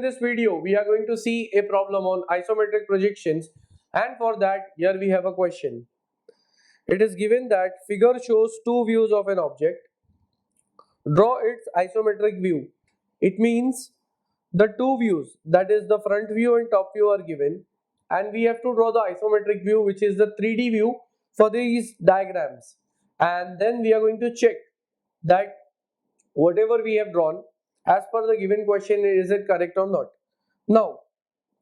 this video, we are going to see a problem on isometric projections, and for that, here we have a question. It is given that figure shows two views of an object. Draw its isometric view. It means the two views, that is the front view and top view, are given, and we have to draw the isometric view, which is the 3D view for these diagrams. And then we are going to check that whatever we have drawn as per the given question, is it correct or not. Now,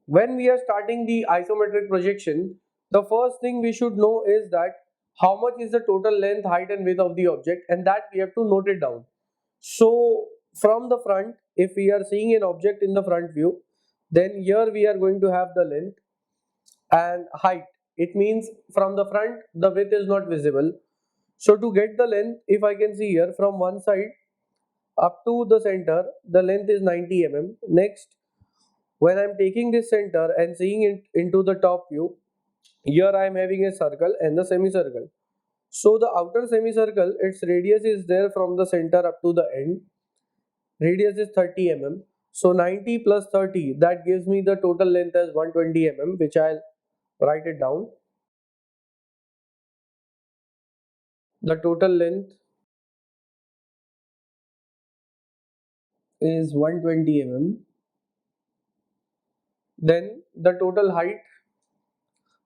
when we are starting the isometric projection, the first thing we should know is that how much is the total length, height and width of the object, and that we have to note it down. So from the front, if we are seeing an object in the front view, then here we are going to have the length and height. It means from the front the width is not visible. So to get the length, if I can see here from one side up to the center, the length is 90 mm. Next, when I'm taking this center and seeing it into the top view, here I am having a circle and the semicircle. So the outer semicircle, its radius is there from the center up to the end. Radius is 30 mm. So 90 plus 30, that gives me the total length as 120 mm, which I'll write it down. The total length is 120 mm. Then the total height.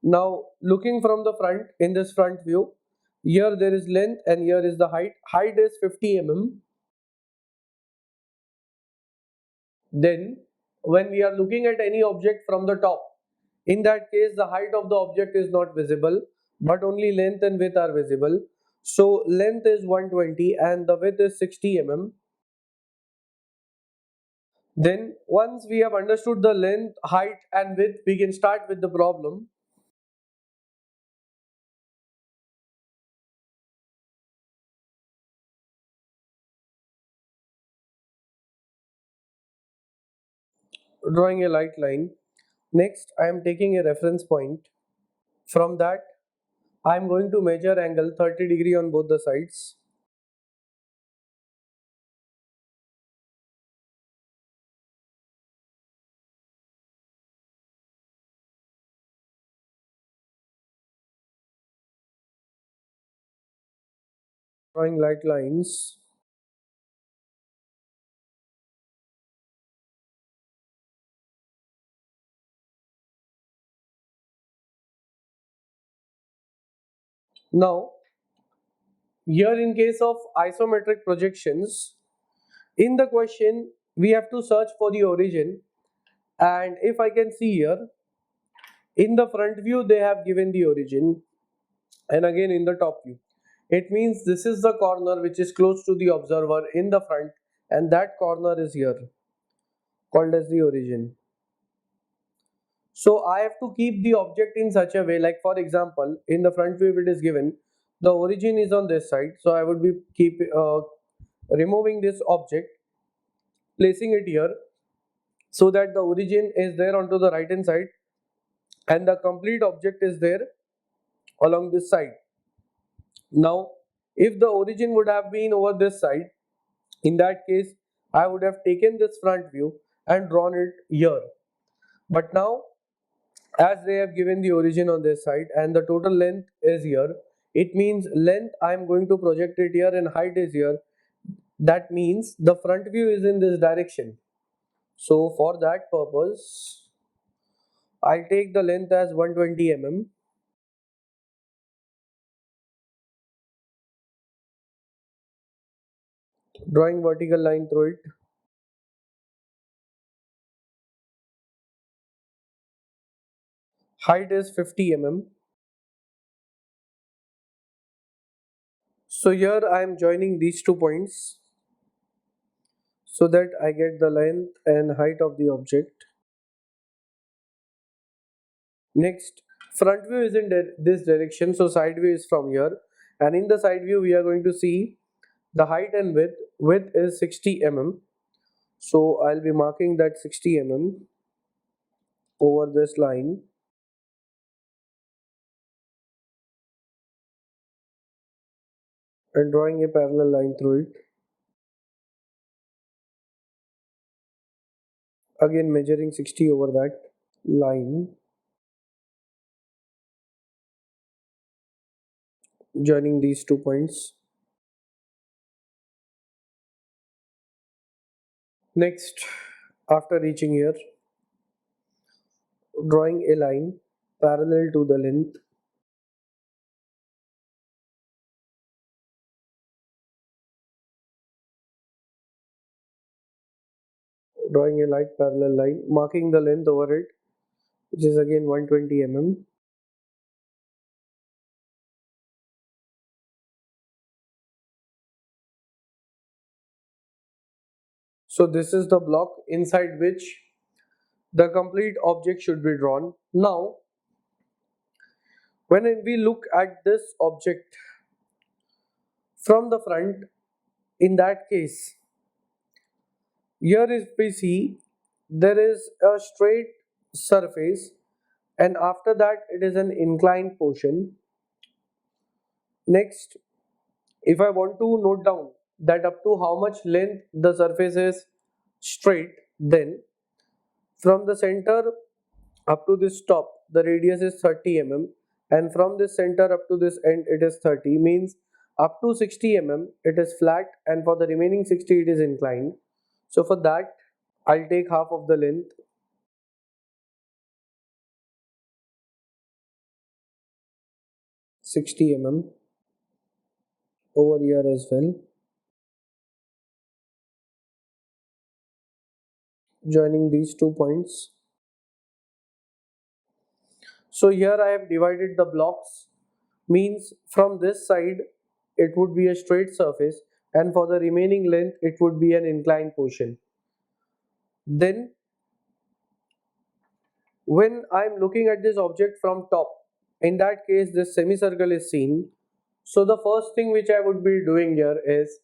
Now looking from the front, in this front view, here there is length and here is the height. Height is 50 mm. Then when we are looking at any object from the top, in that case the height of the object is not visible, but only length and width are visible. So length is 120 and the width is 60 mm. Then once we have understood the length, height and width, we can start with the problem. Drawing a light line. Next, I am taking a reference point. From that, I am going to measure angle 30° on both the sides. Drawing light lines. Now, here in case of isometric projections, in the question we have to search for the origin, and if I can see here, in the front view they have given the origin, and again in the top view. It means this is the corner which is close to the observer in the front, and that corner is here, called as the origin. So I have to keep the object in such a way, like for example, in the front view if it is given, the origin is on this side, so I would be removing this object, placing it here, so that the origin is there onto the right hand side and the complete object is there along this side. Now, if the origin would have been over this side, in that case I would have taken this front view and drawn it here. But now, as they have given the origin on this side and the total length is here, it means length I am going to project it here and height is here. That means the front view is in this direction. So for that purpose, I'll take the length as 120 mm. Drawing vertical line through it. Height is 50 mm. So here I am joining these two points so that I get the length and height of the object. Next, front view is in this direction, so side view is from here, and in the side view we are going to see the height and width. Width is 60 mm, so I'll be marking that 60 mm over this line. And drawing a parallel line through it. again measuring 60 over that line, joining these 2 points. Next, after reaching here, drawing a line parallel to the length, drawing a light parallel line, marking the length over it, which is again 120 mm. So this is the block inside which the complete object should be drawn. Now, when we look at this object from the front, in that case, here if we see, there is a straight surface, and after that it is an inclined portion. Next, if I want to note down that up to how much length the surface is straight, then from the center up to this top the radius is 30 mm, and from this center up to this end it is 30, means up to 60 mm it is flat, and for the remaining 60 it is inclined. So for that I'll take half of the length, 60 mm, over here as well, joining these 2 points. So here I have divided the blocks, means from this side it would be a straight surface, and for the remaining length it would be an inclined portion. Then when I'm looking at this object from top, in that case this semicircle is seen. So the first thing which I would be doing here is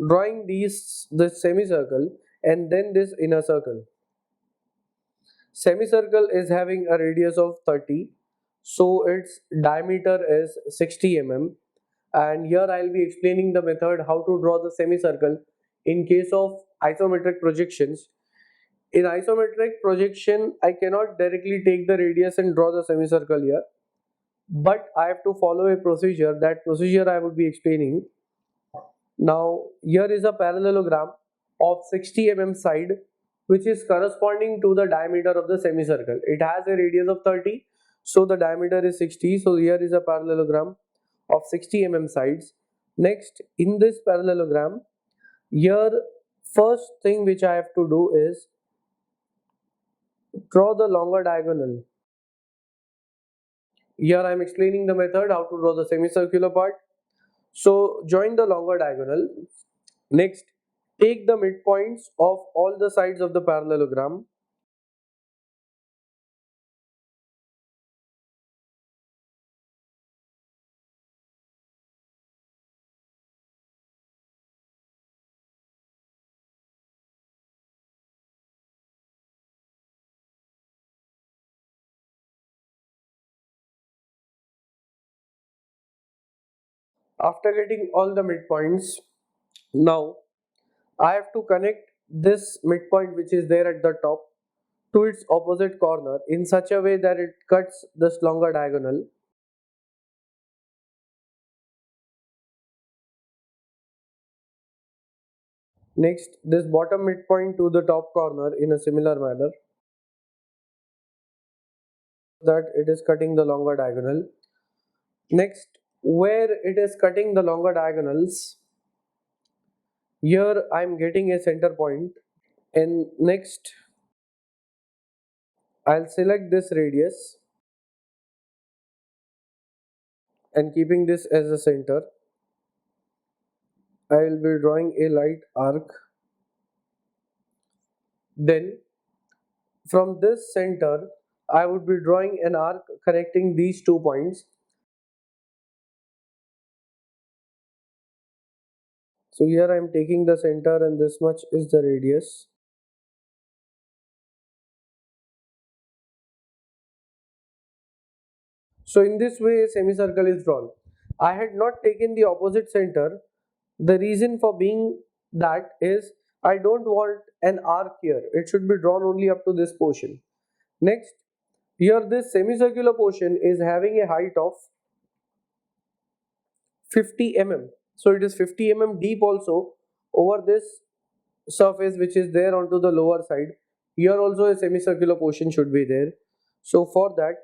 drawing this semicircle and then this inner circle. Semicircle is having a radius of 30, so its diameter is 60 mm, and here I'll be explaining the method how to draw the semicircle in case of isometric projections. In isometric projection, I cannot directly take the radius and draw the semicircle here, but I have to follow a procedure. That procedure I would be explaining. Now, here is a parallelogram of 60 mm side, which is corresponding to the diameter of the semicircle. It has a radius of 30, so the diameter is 60. So here is a parallelogram of 60 mm sides. Next, in this parallelogram, here first thing which I have to do is draw the longer diagonal. Here I am explaining the method how to draw the semicircular part. So join the longer diagonal. Next, take the midpoints of all the sides of the parallelogram. After getting all the midpoints, now I have to connect this midpoint which is there at the top to its opposite corner in such a way that it cuts this longer diagonal. Next, this bottom midpoint to the top corner in a similar manner, that it is cutting the longer diagonal. Next, where it is cutting the longer diagonals, here I am getting a center point, and next I'll select this radius and keeping this as a center, I will be drawing a light arc. Then from this center I would be drawing an arc connecting these 2 points. So here I am taking the center and this much is the radius. So in this way a semicircle is drawn. I had not taken the opposite center. The reason for being that is I don't want an arc here. It should be drawn only up to this portion. Next, here this semicircular portion is having a height of 50 mm. So it is 50 mm deep also over this surface which is there onto the lower side. Here also a semicircular portion should be there. So for that,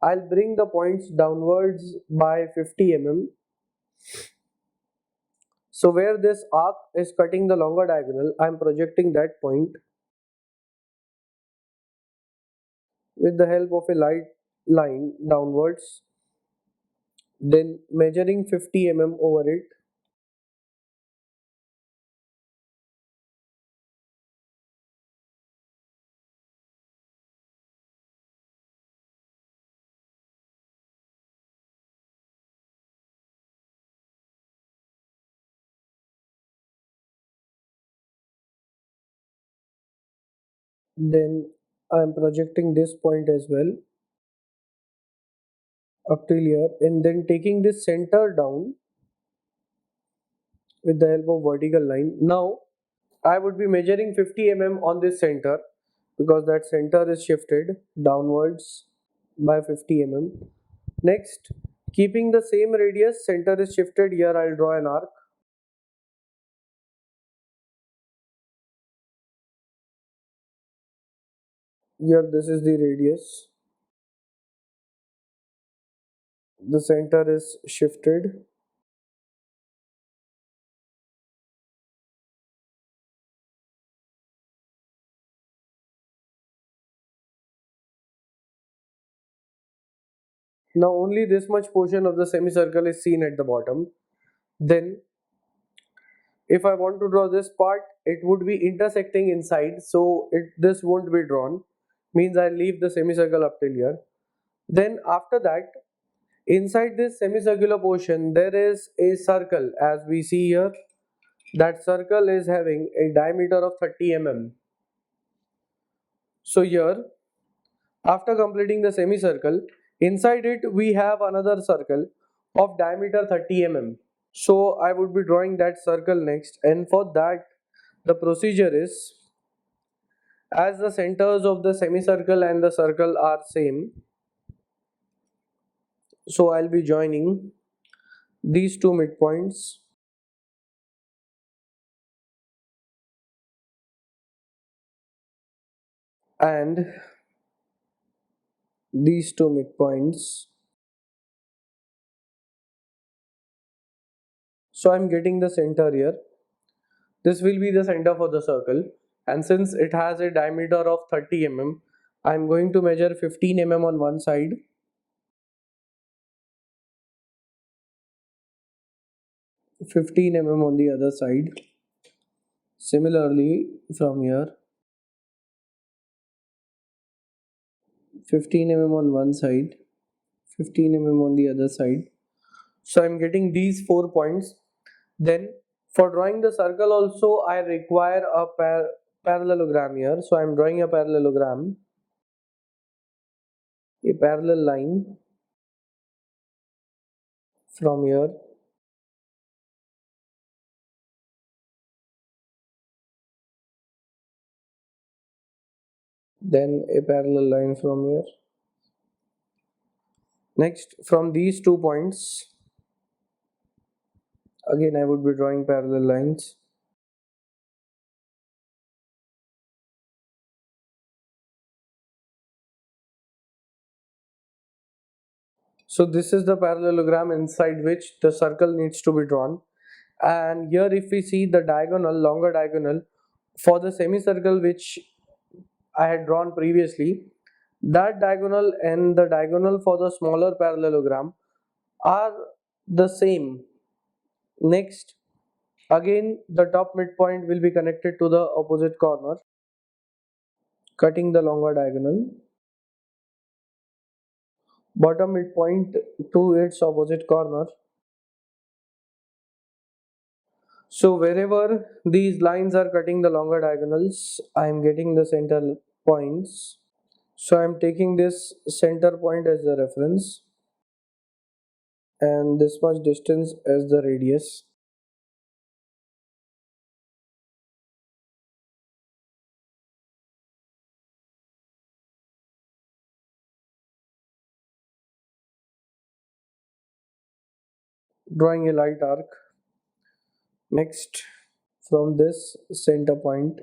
I'll bring the points downwards by 50 mm. So where this arc is cutting the longer diagonal, I'm projecting that point with the help of a light line downwards, then measuring 50 mm over it. Then I'm projecting this point as well up till here, and then taking this center down with the help of vertical line. Now I would be measuring 50 mm on this center because that center is shifted downwards by 50 mm. Next, keeping the same radius, center is shifted here, I'll draw an arc. Here this is the radius. The center is shifted. Now only this much portion of the semicircle is seen at the bottom. Then if I want to draw this part, it would be intersecting inside, so this won't be drawn. Means I leave the semicircle up till here. Then after that, inside this semicircular portion, there is a circle as we see here. That circle is having a diameter of 30 mm. So here, after completing the semicircle, inside it we have another circle of diameter 30 mm. So I would be drawing that circle next, and for that the procedure is, as the centers of the semicircle and the circle are same, so I'll be joining these two midpoints and these two midpoints. So I'm getting the center here. This will be the center for the circle, and since it has a diameter of 30 mm, I'm going to measure 15 mm on one side, 15 mm on the other side. Similarly, from here, 15 mm on one side, 15 mm on the other side. So I'm getting these 4 points. Then for drawing the circle also, I require a parallelogram here. So I'm drawing a parallelogram, a parallel line from here, then a parallel line from here. Next, from these 2 points, again I would be drawing parallel lines. So this is the parallelogram inside which the circle needs to be drawn. And here if we see the diagonal, longer diagonal for the semicircle which I had drawn previously, that diagonal and the diagonal for the smaller parallelogram are the same. Next, again the top midpoint will be connected to the opposite corner, cutting the longer diagonal. Bottom midpoint to its opposite corner. So wherever these lines are cutting the longer diagonals, I am getting the center points. So I am taking this center point as the reference and this much distance as the radius. drawing a light arc. Next, from this center point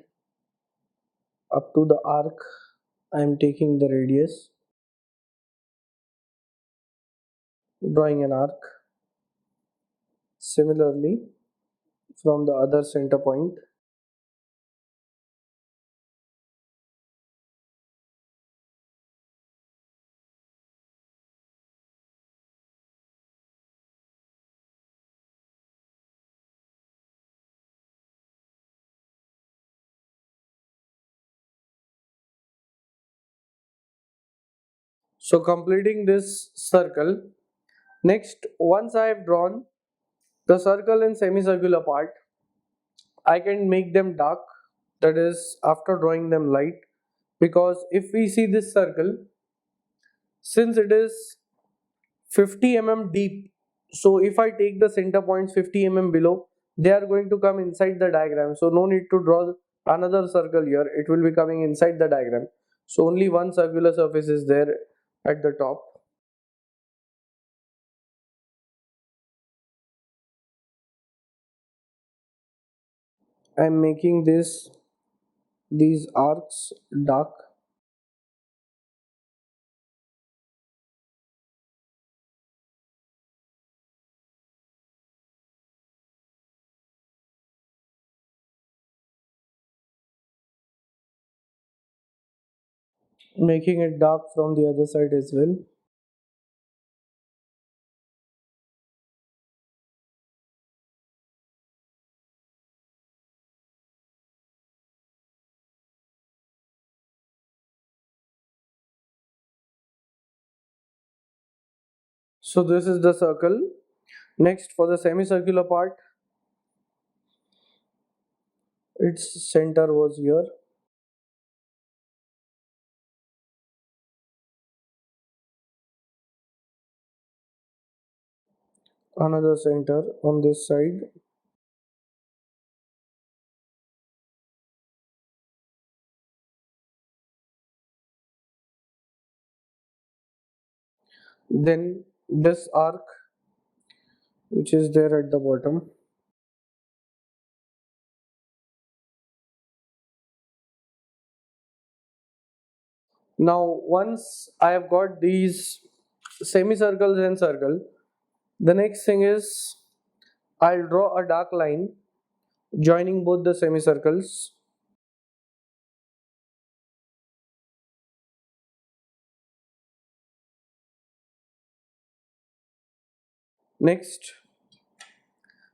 up to the arc, I am taking the radius, drawing an arc. Similarly, from the other center point, so completing this circle. Next, once I have drawn the circle and semicircular part, I can make them dark, that is after drawing them light, because if we see this circle, since it is 50 mm deep, so if I take the center points 50 mm below, they are going to come inside the diagram, so no need to draw another circle here, it will be coming inside the diagram. So only one circular surface is there at the top. I am making these arcs dark. Making it dark from the other side as well. So this is the circle. Next, for the semicircular part, its center was here, another center on this side, then this arc which is there at the bottom. Now once I have got these semicircles and circle, the next thing is I'll draw a dark line joining both the semicircles. Next,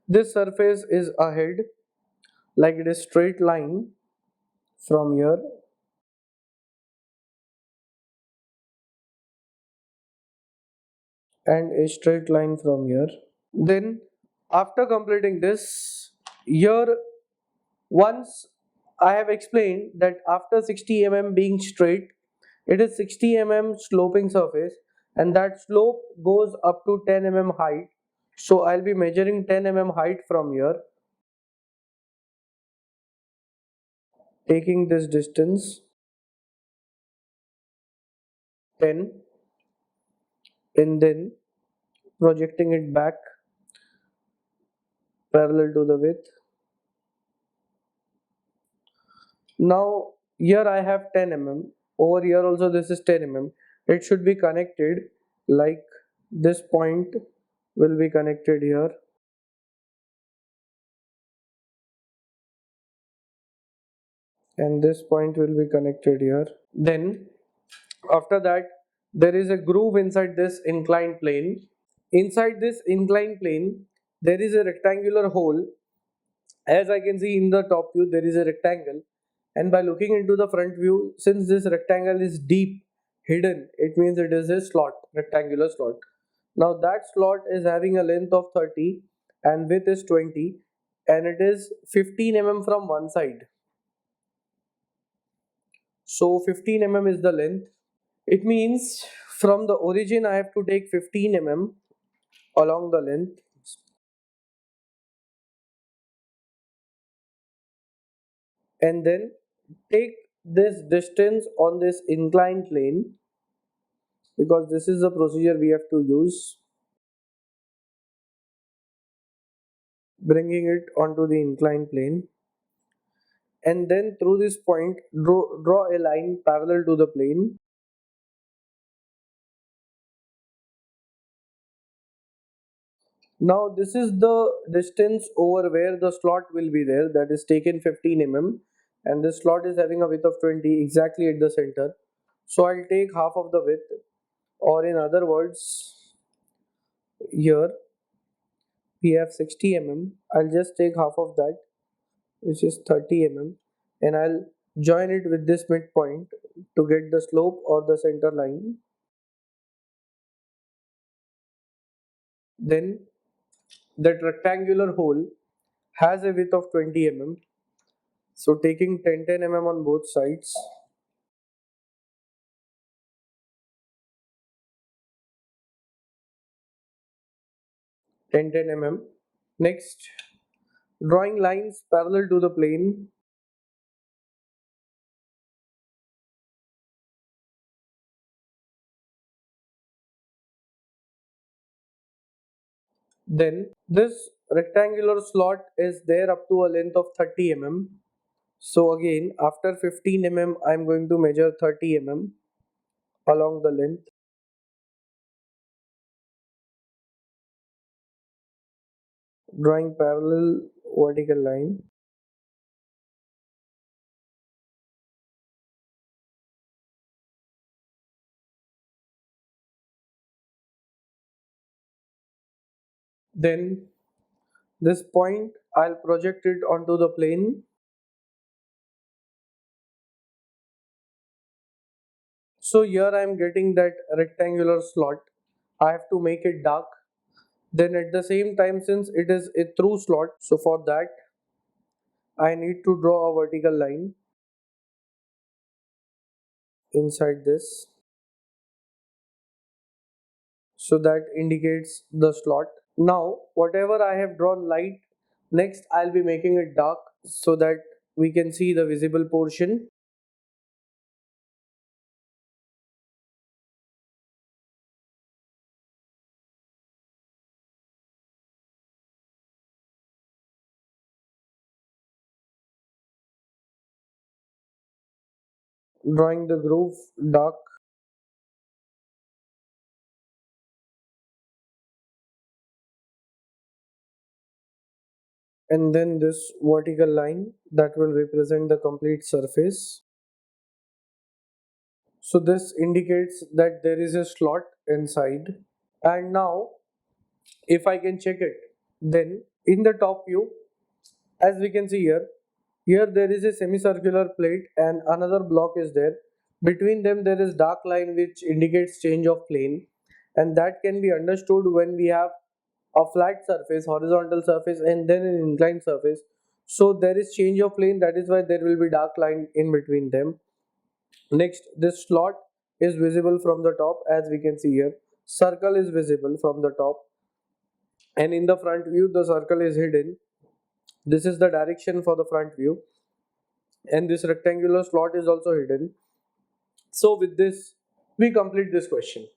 this surface is ahead, like it is straight line from here, and a straight line from here. Then after completing this, here once I have explained that after 60 mm being straight, it is 60 mm sloping surface, and that slope goes up to 10 mm height. So I'll be measuring 10 mm height from here, taking this distance 10, and then projecting it back parallel to the width. Now here I have 10 mm, over here also this is 10 mm. It should be connected, like this point will be connected here, and this point will be connected here. Then after that, there is a groove inside this inclined plane. Inside this inclined plane, there is a rectangular hole. As I can see in the top view, there is a rectangle, and by looking into the front view, since this rectangle is deep hidden, it means it is a slot, rectangular slot. Now that slot is having a length of 30 and width is 20, and it is 15 mm from one side. So 15 mm is the length. It means from the origin I have to take 15 mm along the length, and then take this distance on this inclined plane, because this is the procedure we have to use. bringing it onto the inclined plane, and then through this point draw a line parallel to the plane. Now this is the distance over where the slot will be there, that is taken 15 mm, and this slot is having a width of 20 exactly at the center. So I'll take half of the width, or in other words, here we have 60 mm. I'll just take half of that, which is 30 mm, and I'll join it with this midpoint to get the slope or the center line. Then that rectangular hole has a width of 20 mm. So taking 10 mm on both sides, 10 mm. Next, drawing lines parallel to the plane. Then this rectangular slot is there up to a length of 30 mm. So again, after 15 mm, I'm going to measure 30 mm along the length, drawing parallel vertical line. Then this point, I'll project it onto the plane. So here I'm getting that rectangular slot. I have to make it dark. Then at the same time, since it is a through slot, so for that I need to draw a vertical line inside this. So that indicates the slot. Now whatever I have drawn light, next I'll be making it dark so that we can see the visible portion. Drawing the groove dark, and then this vertical line that will represent the complete surface. So this indicates that there is a slot inside. And now if I can check it, then in the top view, as we can see here there is a semicircular plate and another block is there. Between them there is dark line which indicates change of plane, and that can be understood when we have a flat surface, horizontal surface, and then an inclined surface. So there is change of plane, that is why there will be dark line in between them. Next, this slot is visible from the top, as we can see here. Circle is visible from the top, and in the front view the circle is hidden. This is the direction for the front view, and this rectangular slot is also hidden. So with this we complete this question.